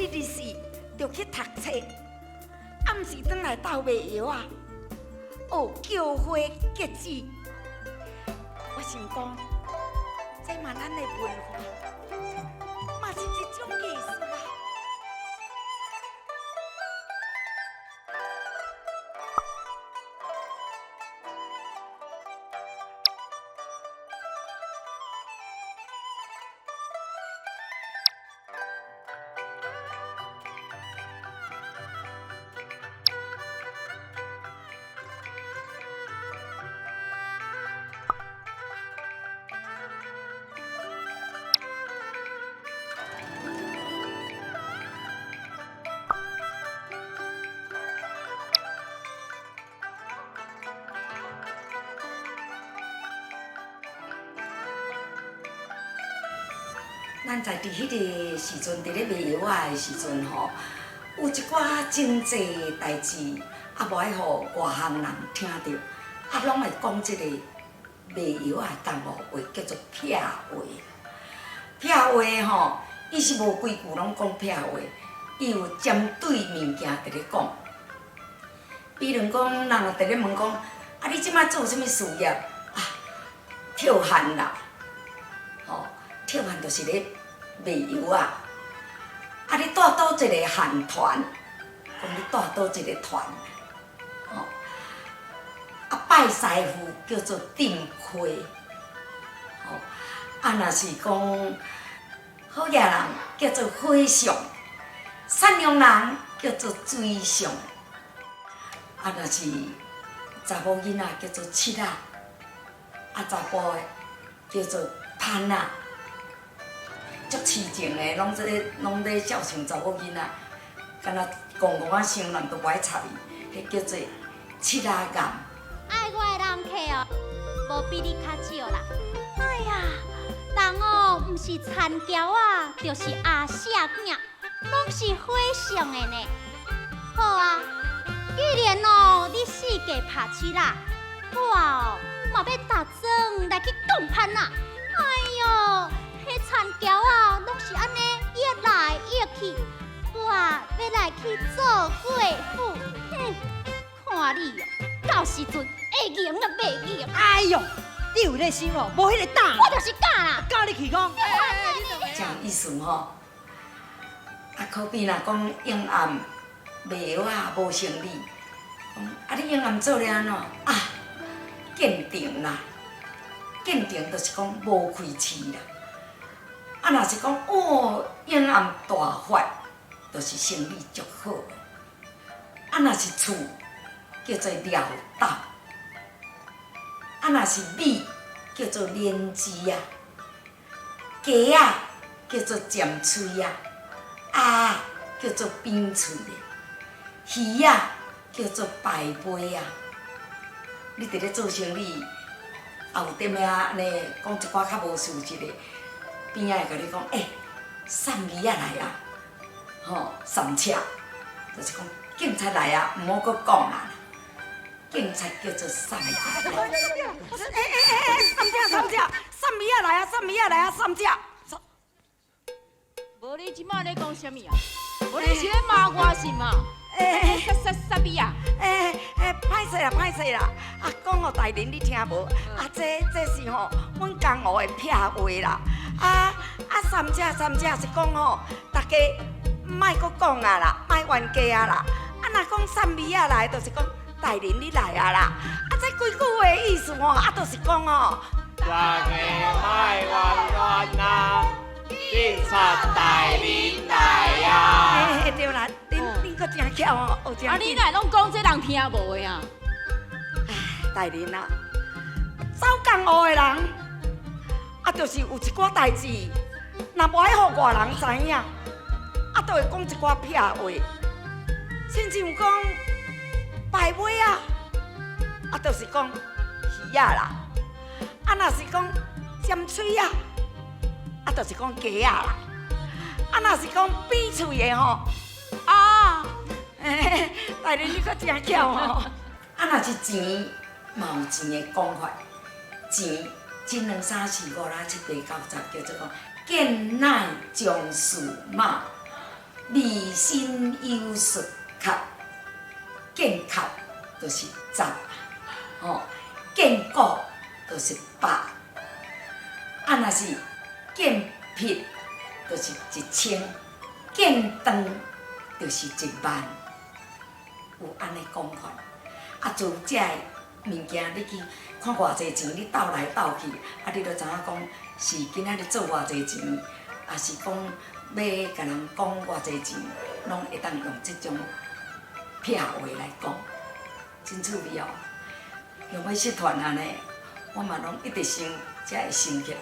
你日时就去读册，暗时转来斗卖药啊，学叫花结子。我想讲，这嘛咱的文化，嘛是一种艺术啊。咱在伫迄个时阵，伫咧卖药仔的时阵吼，有一寡真济代志，啊无爱互外行人听着，啊拢会讲即个卖药仔同学话，叫做撇话。撇话吼，伊是无规矩拢讲撇话，伊有针对物件伫咧讲。比如讲，人若伫咧问讲，啊你即摆做啥物事业？啊，跳汉啦，吼，跳汉就是咧卖药仔。啊，你带倒一个汉团？讲你带倒一个团？吼，啊拜师傅叫做定亏，吼，啊若是讲好野人叫做火相，善良人叫做水相，啊若是查某囡仔叫做七仔，啊查甫的叫做潘仔。足痴情的，拢咧孝顺查某囡仔，敢若公公啊伤人都不爱插伊，迄叫做七仔眼。爱我的人客哦，无比你较少啦。哎呀，人哦，毋是田骄啊，就是阿舍囝，拢是火相的呢。好啊，既然哦，你世界拍七啦，我哦嘛要打算来去讲攀啦。哎哟！迄田骄啊，拢是安尼越来越去，我要来去做贵妇。哼，看你哦，到时阵会赢啊，袂赢。哎哟，你有咧想哦，无迄个胆。我就是敢啦，教你去讲。这样意思吼，啊，可比若讲永暗卖药仔无成理，讲啊你永暗做了安怎啊？鉴定啦，鉴定就是讲无开市啦。啊，若是讲哦，永暗大发，就是生意足好的。啊，若是厝叫做潦倒，啊，若是米叫做莲枝啊，鸡仔叫做尖喙啊，鸭叫做扁喙的，鱼仔叫做白背啊。你伫咧做生意，后点啊安尼讲一寡较无事实的。边仔会甲你讲，送鱼仔来啊，吼，送车，就是讲警察来啊，毋好搁讲啊，警察叫做送车。送车，送鱼仔来啊，送鱼仔来啊，送车。无你即摆咧讲啥物啊？无你是咧骂我是嘛？啥物啊？歹势啦，啊，讲互大人你听无？啊，这是吼，阮江湖的撇话啦。三只是讲吼，大家莫搁讲啊啦，莫冤家啊啦。啊，若讲送米仔来，就是讲大人你来啊啦。啊，这几句话的意思吼，啊，就是讲吼，大家莫冤啊，警察大人来啊！对啦，恁搁真巧哦，学真。啊，你哪拢讲这人听无的啊？大人啊，走江湖的人，啊，就是有一寡代志，若无爱互外人知影，啊，都会讲一寡撇话，亲像讲白尾啊，啊，就是讲鱼仔啦，啊，若是讲尖喙啊，啊，就是讲鸡仔啦，啊，若是讲扁喙的吼，啊，大人你搁真巧吼，啊，若是钱。嘛有钱的讲法，钱1、2、3、4、5、6、7、8、9、10，叫做讲见乃将士马。微身有术壳，见壳就是十，见骨就是百，啊若是见皮就是1000，见长就是10000，有安尼讲法。啊，做遮个物件，你去看偌济钱，你斗来斗去，啊，你就知影讲是今仔日做偌济钱，啊是讲要甲人讲偌济钱，拢会当用即种撇话来讲，真趣味哦。用要失传安尼，我嘛拢一直想，才会想起来。